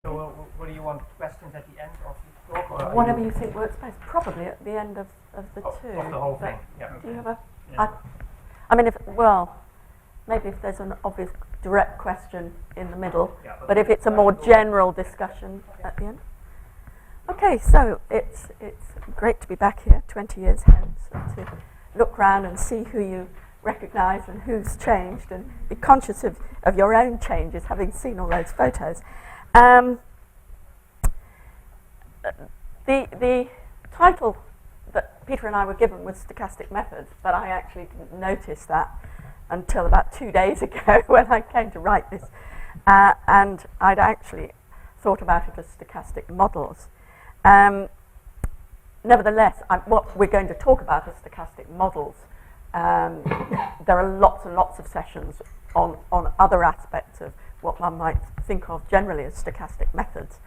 So what do you want, questions at the end of the talk? Or whatever you think works best. Probably at the end of the two. Of the whole thing, yeah. Do you have a... Yeah. I mean, maybe if there's an obvious direct question in the middle, Yeah, but if it's a more general discussion at the end. Okay, so it's great to be back here 20 years hence and to look round and see who you recognise and who's changed and be conscious of your own changes, having seen all those photos. The title that Peter and I were given was Stochastic Methods, but I actually didn't notice that until about 2 days ago when I came to write this. And I'd actually thought about it as stochastic models. Nevertheless, what we're going to talk about is stochastic models. There are lots and lots of sessions on other aspects of what one might think of generally as stochastic methods.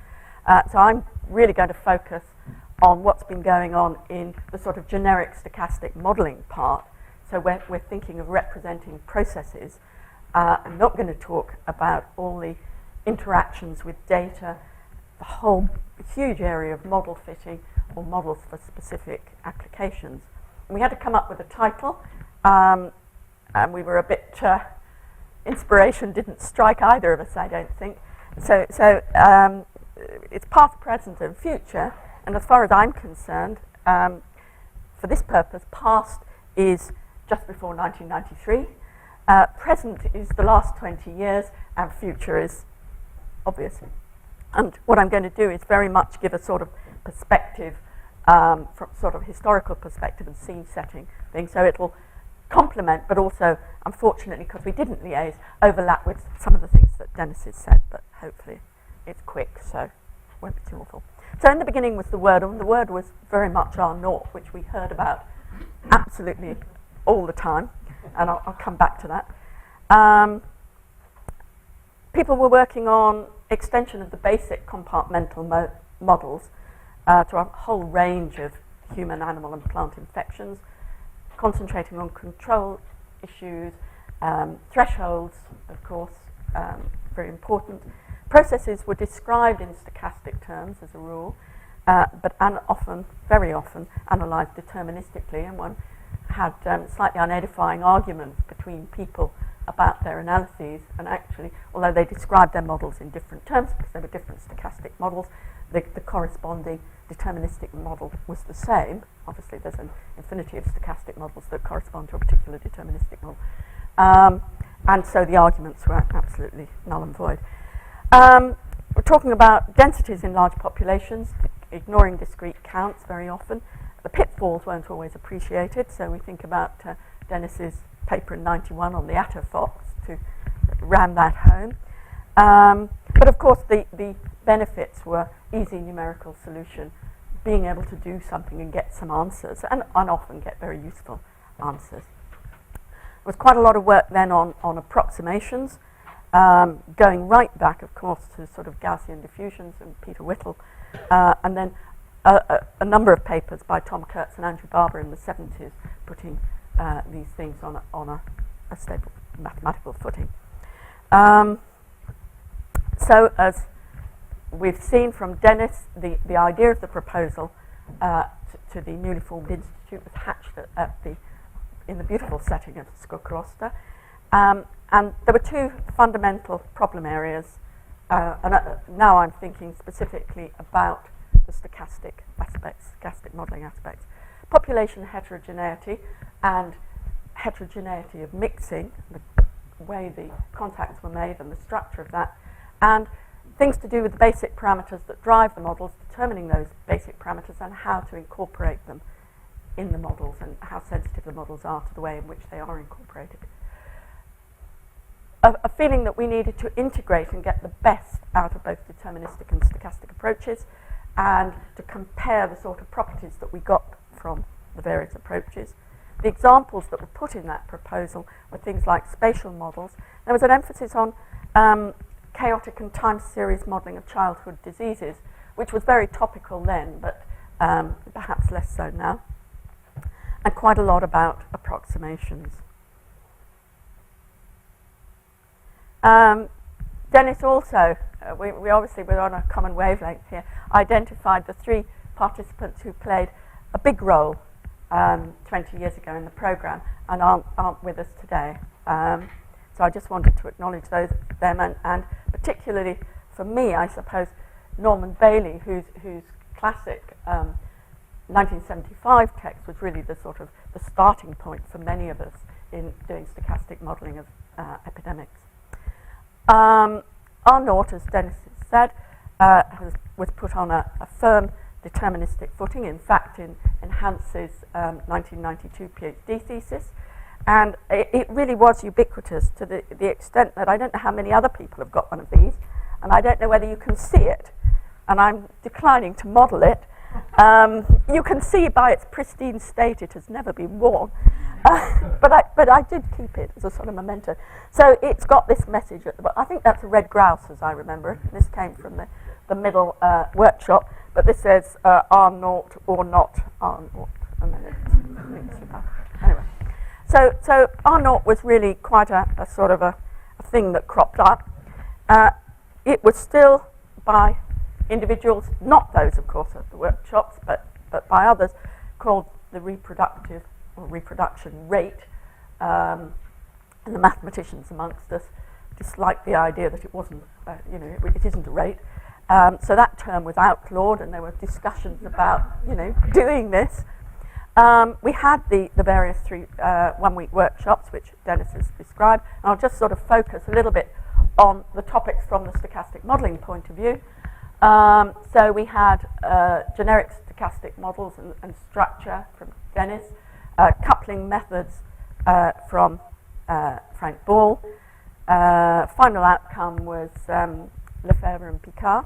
So I'm really going to focus on what's been going on in the sort of generic stochastic modeling part. So we're thinking of representing processes. I'm not going to talk about all the interactions with data, the whole huge area of model fitting or models for specific applications. And we had to come up with a title, and we were a bit, inspiration didn't strike either of us, I don't think. So it's past, present, and future. And as far as I'm concerned, for this purpose, past is just before 1993. Present is the last 20 years, and future is obvious. And what I'm going to do is very much give a sort of perspective, from sort of historical perspective and scene setting thing. So it'll complement, but also, unfortunately, because we didn't liaise, overlap with some of the things that Dennis has said, but hopefully it's quick, so it won't be too awful. So in the beginning was the word, and the word was very much R0, which we heard about absolutely all the time, and I'll come back to that. People were working on extension of the basic compartmental models to a whole range of human, animal, and plant infections, concentrating on control issues, thresholds, of course, very important. Processes were described in stochastic terms as a rule, but very often, analysed deterministically, and one had slightly unedifying arguments between people about their analyses, and actually, although they described their models in different terms, because they were different stochastic models, the corresponding deterministic model was the same. Obviously, there's an infinity of stochastic models that correspond to a particular deterministic model. And so the arguments were absolutely null and void. We're talking about densities in large populations, ignoring discrete counts very often. The pitfalls weren't always appreciated, so we think about Dennis's paper in 91 on the Attofox to ram that home. But of course, the benefits were easy numerical solution, being able to do something and get some answers, and often get very useful answers. There was quite a lot of work then on approximations, going right back, of course, to sort of Gaussian diffusions and Peter Whittle, and then a number of papers by Tom Kurtz and Andrew Barber in the 70s putting these things on a stable mathematical footing. So as we've seen from Dennis, the idea of the proposal to the newly formed institute was hatched in the beautiful setting of Stochastic. And there were two fundamental problem areas, and now I'm thinking specifically about the stochastic aspects, stochastic modelling aspects. Population heterogeneity and heterogeneity of mixing, the way the contacts were made and the structure of that, and things to do with the basic parameters that drive the models, determining those basic parameters and how to incorporate them in the models and how sensitive the models are to the way in which they are incorporated. A feeling that we needed to integrate and get the best out of both deterministic and stochastic approaches, and to compare the sort of properties that we got from the various approaches. The examples that were put in that proposal were things like spatial models. There was an emphasis on chaotic and time series modelling of childhood diseases, which was very topical then, but perhaps less so now, and quite a lot about approximations. Dennis also we obviously were on a common wavelength here, identified the 3 participants who played a big role 20 years ago in the programme and aren't with us today. So I just wanted to acknowledge them, and particularly for me, I suppose, Norman Bailey, whose classic 1975 text was really the sort of the starting point for many of us in doing stochastic modelling of epidemics. R0, as Dennis said, was put on a firm deterministic footing. In fact, in Hance's 1992 PhD thesis, and it really was ubiquitous to the extent that I don't know how many other people have got one of these, and I don't know whether you can see it, and I'm declining to model it. You can see by its pristine state it has never been worn, but I did keep it as a sort of memento. So it's got this message at the bottom. I think that's a red grouse, as I remember it. This came from the middle workshop, but this says R0 or not R0, and then it links with that. Anyway, so R0 was really quite a sort of a thing that cropped up. It was still by individuals, not those, of course, at the workshops, but by others, called the reproductive or reproduction rate. And the mathematicians amongst us disliked the idea that it wasn't, it isn't a rate. So that term was outlawed, and there were discussions about, doing this. We had the various 3 one-week workshops, which Dennis has described, and I'll just sort of focus a little bit on the topics from the stochastic modelling point of view. So we had generic stochastic models and structure from Dennis, coupling methods from Frank Ball. Final outcome was Lefebvre and Picard.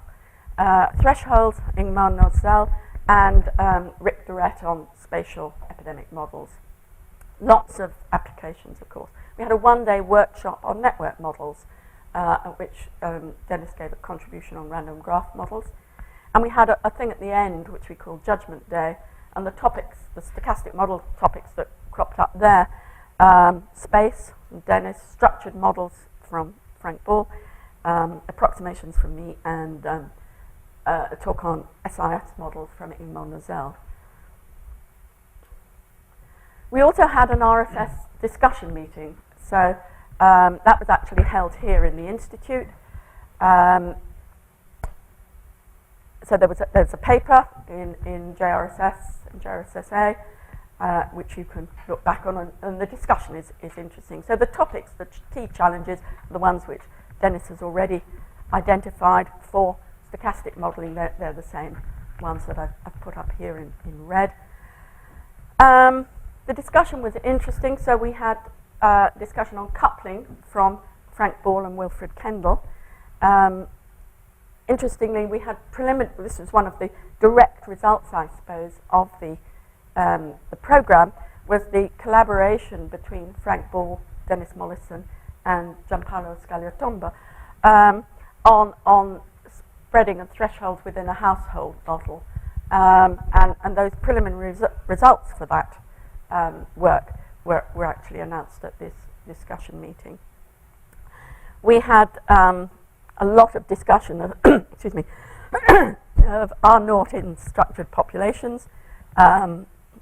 Thresholds, Ingmar Nozel, and Rick Durrett on spatial epidemic models. Lots of applications, of course. We had a one-day workshop on network models, at which Dennis gave a contribution on random graph models. And we had a thing at the end, which we called Judgment Day, and the topics, the stochastic model topics that cropped up there, space from Dennis, structured models from Frank Ball, approximations from me, and a talk on SIS models from Ingmar Nozel. We also had an RSS discussion meeting, so that was actually held here in the Institute. So there was a paper in JRSS and JRSSA, which you can look back on, and the discussion is interesting. So the topics, the key challenges, are the ones which Dennis has already identified for stochastic modelling. They're the same ones that I've put up here in red. The discussion was interesting. So we had discussion on coupling from Frank Ball and Wilfred Kendall. Interestingly, we had this was one of the direct results, I suppose, of the programme, was the collaboration between Frank Ball, Dennis Mollison, and Gianpaolo Scagliotomba on spreading of thresholds within a household model. And those preliminary results for that work were actually announced at this discussion meeting. We had a lot of discussion of, excuse me, of R0 in structured populations,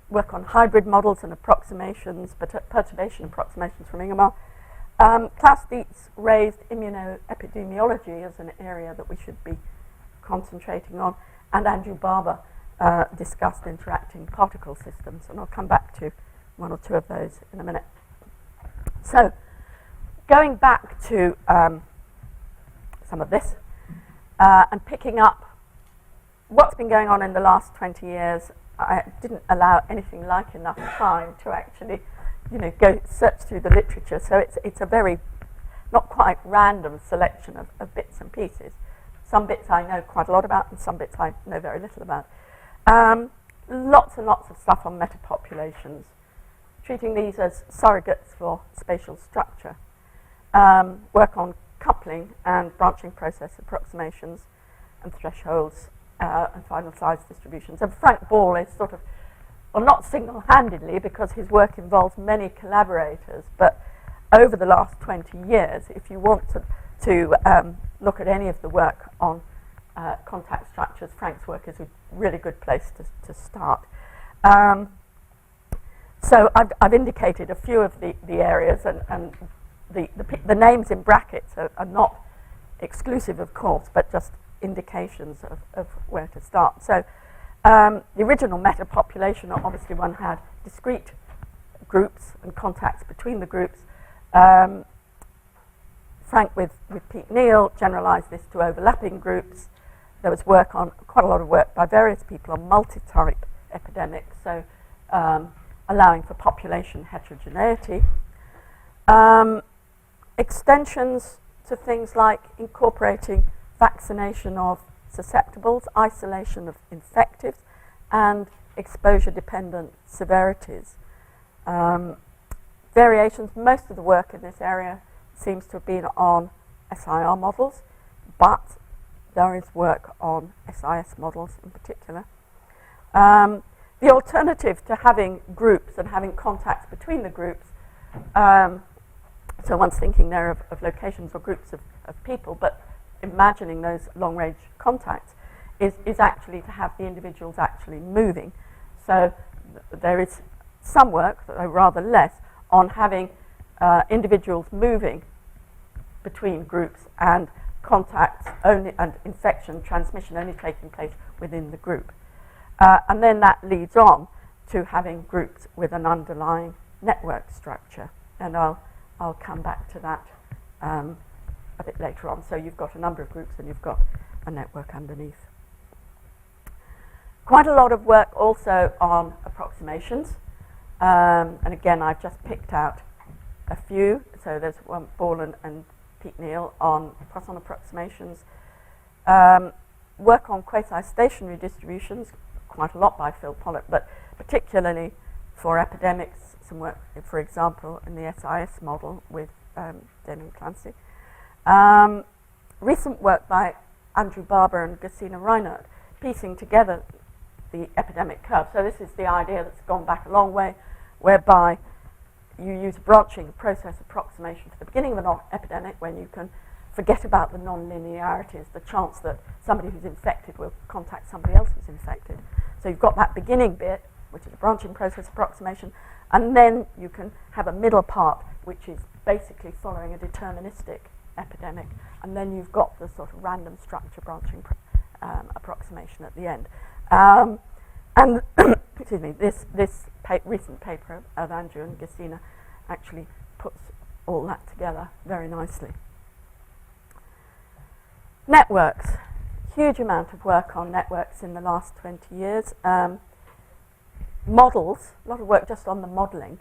work on hybrid models and approximations, perturbation approximations from Ingemar. Klaus Dietz raised immunoepidemiology as an area that we should be concentrating on, and Andrew Barber discussed interacting particle systems, and I'll come back to 1 or 2 of those in a minute. So, going back to some of this, and picking up what's been going on in the last 20 years, I didn't allow anything like enough time to actually, go search through the literature. So it's a very, not quite random selection of bits and pieces. Some bits I know quite a lot about, and some bits I know very little about. Lots and lots of stuff on metapopulations, treating these as surrogates for spatial structure. Work on coupling and branching process approximations and thresholds and final size distributions. And Frank Ball is sort of, well, not single-handedly, because his work involves many collaborators, but over the last 20 years, if you want to look at any of the work on contact structures. Frank's work is a really good place to start. So I've indicated a few of the areas, and the names in brackets are not exclusive, of course, but just indications of where to start. So the original meta-population, obviously one had discrete groups and contacts between the groups. Frank with Pete Neal generalized this to overlapping groups. There was quite a lot of work by various people on multi-type epidemics, so allowing for population heterogeneity. Extensions to things like incorporating vaccination of susceptibles, isolation of infectives, and exposure-dependent severities. Variations, most of the work in this area seems to have been on SIR models, but there is work on SIS models in particular. The alternative to having groups and having contacts between the groups, so one's thinking there of locations or groups of people, but imagining those long-range contacts is actually to have the individuals actually moving. So there is some work, though rather less, on having individuals moving between groups and contacts only, and infection transmission only taking place within the group. And then that leads on to having groups with an underlying network structure. And I'll come back to that a bit later on. So you've got a number of groups and you've got a network underneath. Quite a lot of work also on approximations. And again, I've just picked out a few. So there's one, Ball and Pete Neal on Poisson approximations. Work on quasi-stationary distributions, quite a lot by Phil Pollock, but particularly for epidemics, some work, for example, in the SIS model with Damien Clancy. Recent work by Andrew Barber and Gesine Reinert, piecing together the epidemic curve. So this is the idea that's gone back a long way, whereby you use branching process approximation for the beginning of an epidemic, when you can forget about the non-linearities, the chance that somebody who's infected will contact somebody else who's infected. So you've got that beginning bit, which is a branching process approximation, and then you can have a middle part, which is basically following a deterministic epidemic, and then you've got the sort of random structure branching approximation at the end. And excuse me, this recent paper of Andrew and Gesine actually puts all that together very nicely. Networks. Huge amount of work on networks in the last 20 years. Models, a lot of work just on the modelling.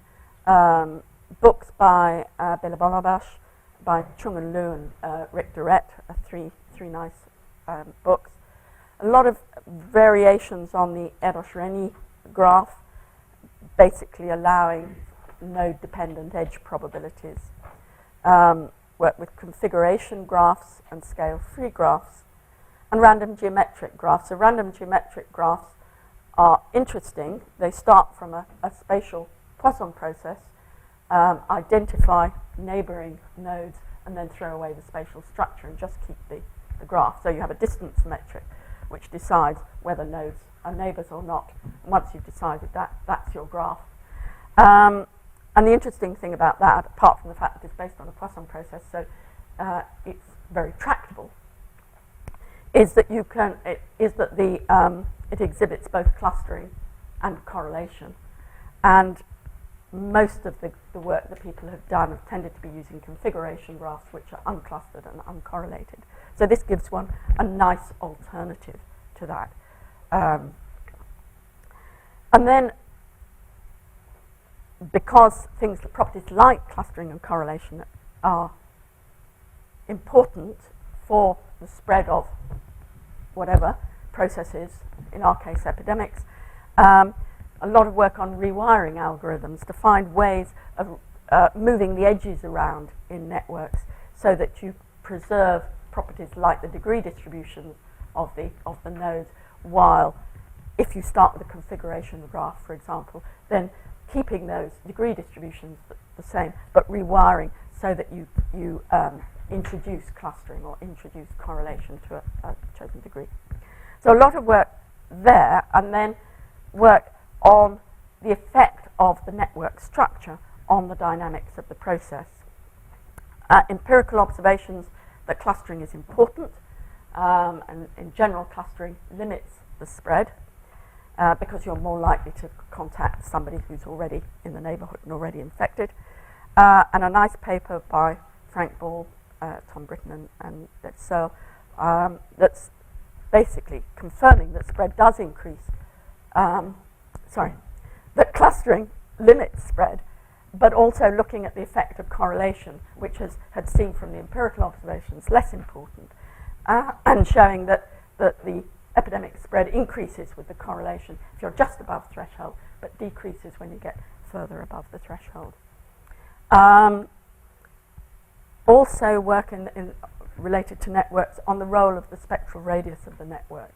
Books by Bela Balabash, by Chung and Liu and Rick Durrett, three nice books. A lot of variations on the Eros-Renyi graph, basically allowing node-dependent edge probabilities. Work with configuration graphs and scale-free graphs, and random geometric graphs. So random geometric graphs are interesting. They start from a spatial Poisson process, identify neighboring nodes, and then throw away the spatial structure and just keep the graph. So you have a distance metric, which decides whether nodes are neighbors or not. And once you've decided that, that's your graph. And the interesting thing about that, apart from the fact that it's based on a Poisson process, so it's very tractable, is that it exhibits both clustering and correlation. And most of the work that people have done have tended to be using configuration graphs, which are unclustered and uncorrelated. So this gives one a nice alternative to that. And then, because properties like clustering and correlation are important for the spread of whatever processes, in our case epidemics, a lot of work on rewiring algorithms to find ways of moving the edges around in networks so that you preserve properties like the degree distribution of the nodes, while if you start with a configuration graph, for example, then keeping those degree distributions the same, but rewiring so that you introduce clustering or introduce correlation to a chosen degree. So a lot of work there, and then work on the effect of the network structure on the dynamics of the process. Empirical observations that clustering is important, and in general clustering limits the spread because you're more likely to contact somebody who's already in the neighbourhood and already infected. And a nice paper by Frank Ball, Tom Britton and Searle that's basically confirming that spread does increase, that clustering limits spread, but also looking at the effect of correlation, which had seen from the empirical observations less important, and showing that the epidemic spread increases with the correlation if you're just above threshold, but decreases when you get further above the threshold. Also work in related to networks on the role of the spectral radius of the network.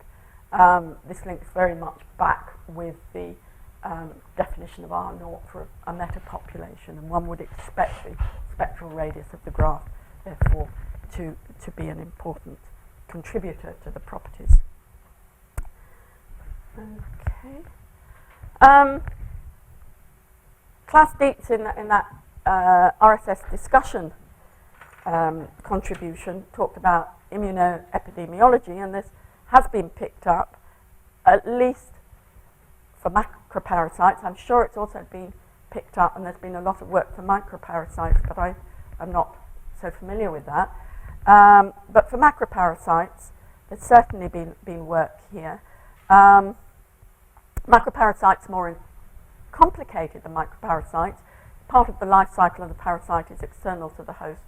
This links very much back with the definition of R0 for a meta-population, and one would expect the spectral radius of the graph, therefore, to be an important contributor to the properties. Okay. Klaus Dietz in that RSS discussion contribution talked about immunoepidemiology, and this has been picked up, at least for macroparasites. I'm sure it's also been picked up, and there's been a lot of work for microparasites, but I am not so familiar with that. But for macroparasites, there's certainly been work here. Macroparasites are more complicated than microparasites. Part of the life cycle of the parasite is external to the host,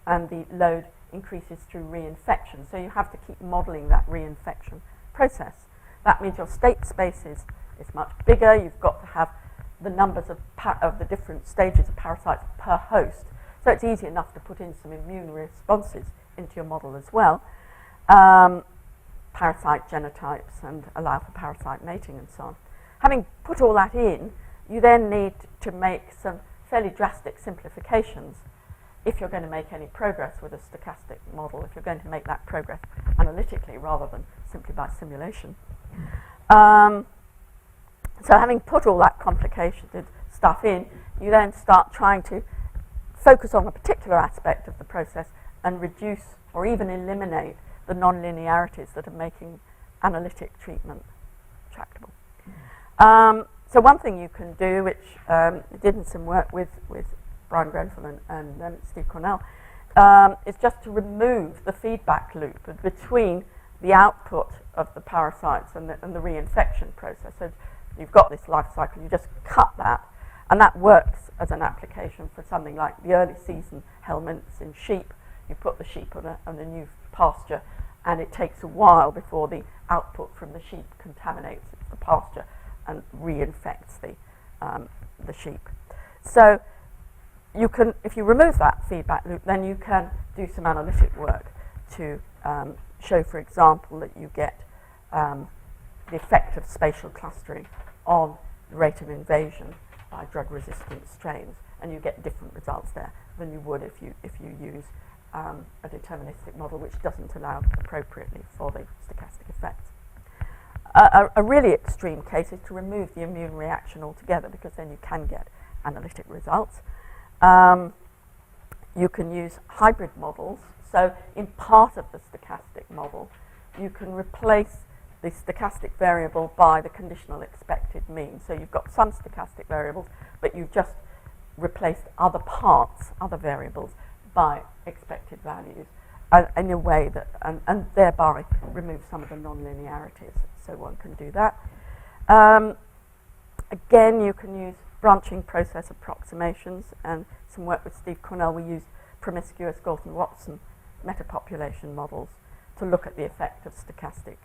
and the load increases through reinfection. So you have to keep modelling that reinfection process. That means your state space is much bigger. You've got to have the numbers of the different stages of parasites per host. So it's easy enough to put in some immune responses into your model as well. Parasite genotypes, and allow for parasite mating and so on. Having put all that in, you then need to make some fairly drastic simplifications if you're going to make any progress with a stochastic model, if you're going to make that progress analytically rather than simply by simulation. So having put all that complicated stuff in, you then start trying to focus on a particular aspect of the process and reduce or even eliminate the non-linearities that are making analytic treatment tractable. So one thing you can do, which I did in some work with Brian Grenfell and Steve Cornell, is just to remove the feedback loop between the output of the parasites and the reinfection process. So you've got this life cycle, you just cut that, and that works as an application for something like the early season helminths in sheep. You put the sheep on a new pasture, and it takes a while before the output from the sheep contaminates the pasture and reinfects the sheep. So you can, if you remove that feedback loop, then you can do some analytic work to show, for example, that you get the effect of spatial clustering on the rate of invasion by drug-resistant strains, and you get different results there than you would if you use a deterministic model which doesn't allow appropriately for the stochastic effects. A really extreme case is to remove the immune reaction altogether, because then you can get analytic results. You can use hybrid models. So in part of the stochastic model, you can replace the stochastic variable by the conditional expected mean. So you've got some stochastic variables, but you've just replaced other parts, other variables, by expected values in a way that, and thereby remove some of the non-linearities. So one can do that. Again, you can use branching process approximations, and some work with Steve Cornell, we used promiscuous Galton-Watson metapopulation models to look at the effect of stochastic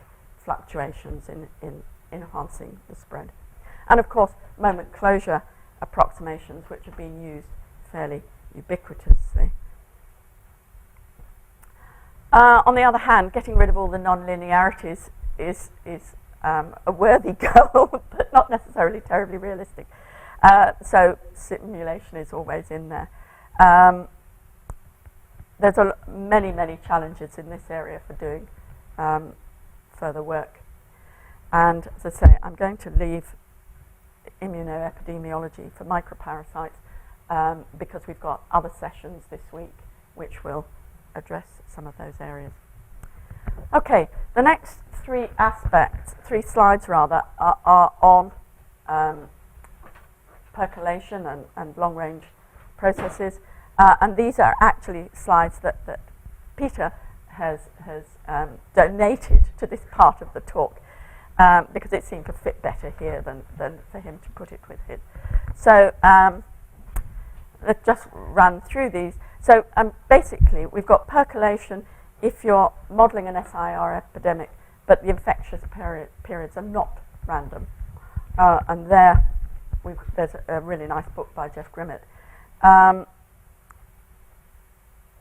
fluctuations in enhancing the spread. And of course, moment closure approximations, which have been used fairly ubiquitously. On the other hand, getting rid of all the non-linearities is a worthy goal, but not necessarily terribly realistic. So simulation is always in there. there's many challenges in this area for doing further work. And as I say, I'm going to leave immunoepidemiology for microparasites because we've got other sessions this week which will address some of those areas. Okay, the next three slides rather, are on percolation and long-range processes. And these are actually slides that Peter has donated to this part of the talk because it seemed to fit better here than for him to put it with his. So let's just run through these. So basically, we've got percolation if you're modelling an SIR epidemic, but the infectious periods are not random. And there's a really nice book by Jeff Grimmett.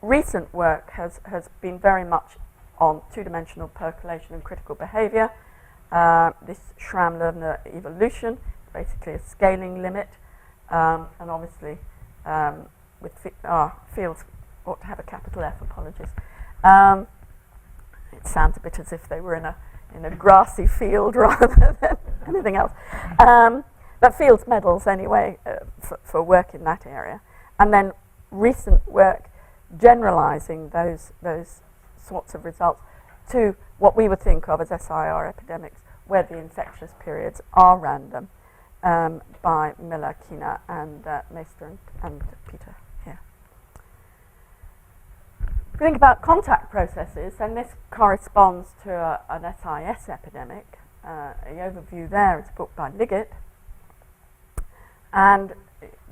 Recent work has been very much on two-dimensional percolation and critical behaviour. This Schramm-Loebner evolution, basically a scaling limit, and obviously with fields ought to have a capital F, apologies. It sounds a bit as if they were in a grassy field rather than anything else. But Fields medals anyway for work in that area. And then recent work generalising those sorts of results to what we would think of as SIR epidemics, where the infectious periods are random, by Miller, Kina, and Meister and Peter here. If we think about contact processes, then this corresponds to an SIS epidemic. The overview there is a book by Liggett, and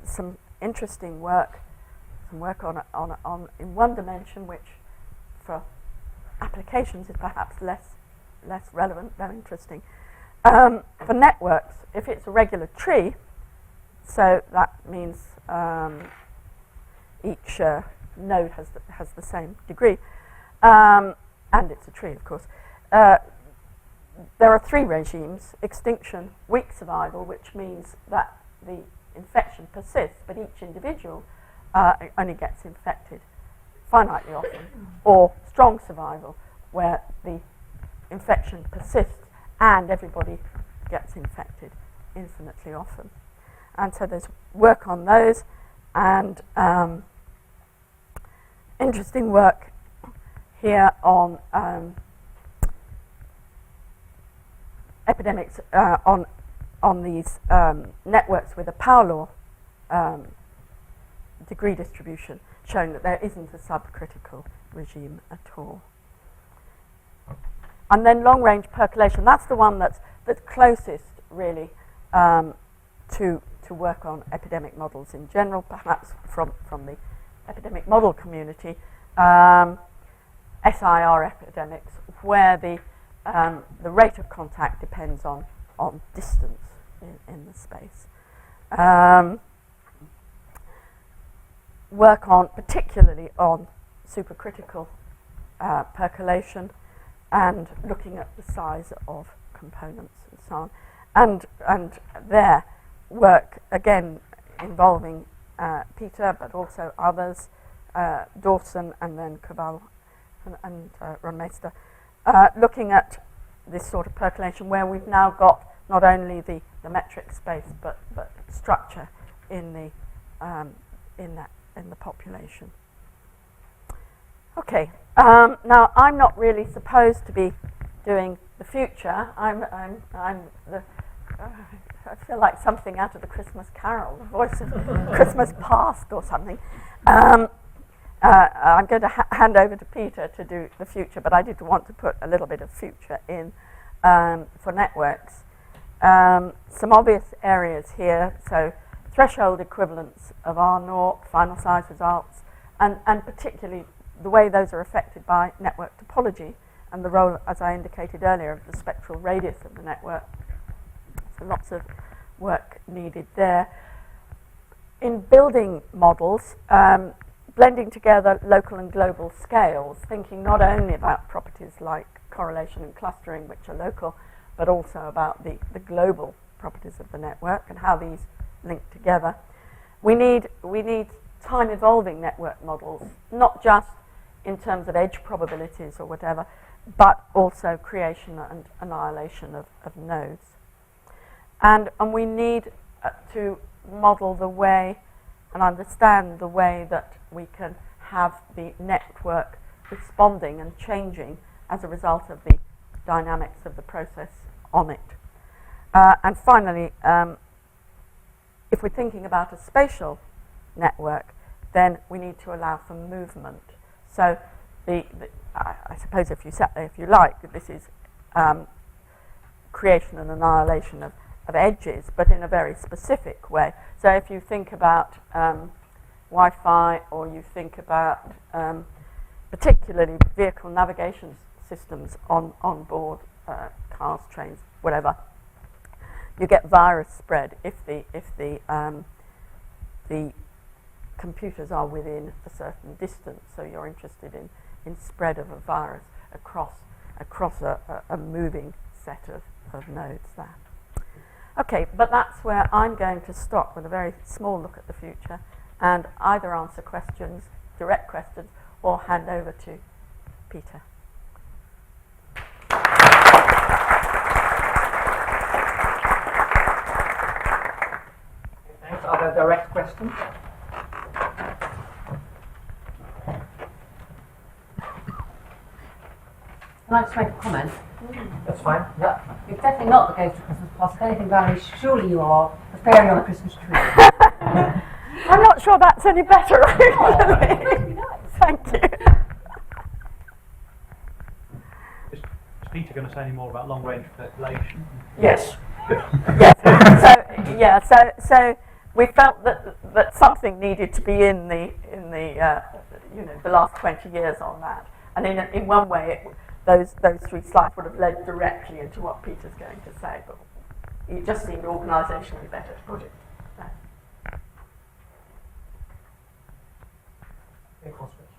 some interesting work on in one dimension, which for applications is perhaps less relevant than interesting. For networks, if it's a regular tree, so that means each node has the same degree, and it's a tree, of course. There are three regimes: extinction, weak survival, which means that the infection persists, but each individual only gets infected finitely often, or strong survival, where the infection persists and everybody gets infected infinitely often. And so there's work on those, and interesting work here on epidemics on these networks with a power law degree distribution, showing that there isn't a subcritical regime at all. And then long-range percolation, that's the one that's closest, really, to work on epidemic models in general, perhaps from the epidemic model community. SIR epidemics, where the rate of contact depends on distance in the space. Work on, particularly on supercritical percolation, and looking at the size of components and so on. And their work, again, involving Peter, but also others, Dawson and then Cabal and Ronmeister, looking at this sort of percolation where we've now got not only the metric space but structure in the population. Okay, now I'm not really supposed to be doing the future. I feel like something out of the Christmas Carol, the voice of Christmas past or something. I'm going to hand over to Peter to do the future, but I did want to put a little bit of future in for networks. Some obvious areas here, so threshold equivalence of R0, final size results, and particularly the way those are affected by network topology and the role, as I indicated earlier, of the spectral radius of the network. So lots of work needed there. In building models, blending together local and global scales, thinking not only about properties like correlation and clustering, which are local, but also about the global properties of the network and how these link together. We need time-evolving network models, not just in terms of edge probabilities or whatever, but also creation and annihilation of nodes. And we need to model the way and understand the way that we can have the network responding and changing as a result of the dynamics of the process on it. And finally, if we're thinking about a spatial network, then we need to allow for movement. So I suppose if you like, this is creation and annihilation of edges, but in a very specific way. So if you think about Wi-Fi, or you think about particularly vehicle navigation systems on board cars, trains, whatever, you get virus spread if the computers are within a certain distance. So you're interested in spread of a virus across a moving set of nodes there. Okay, but that's where I'm going to stop with a very small look at the future and either answer questions, direct questions, or hand over to Peter. Thanks. Are there direct questions? Can I just make a comment? That's fine. Yeah. You're definitely not the ghost of Christmas past. If anything, Valerie, surely you are the fairy on a Christmas tree. I'm not sure that's any better, actually. Thank you. Is Peter going to say any more about long-range calculation? Yes. Yes. So we felt that something needed to be in the last 20 years on that, and in one way those 3 slides would have led directly into what Peter's going to say, but it just seemed organisationally better to put it there. Any questions?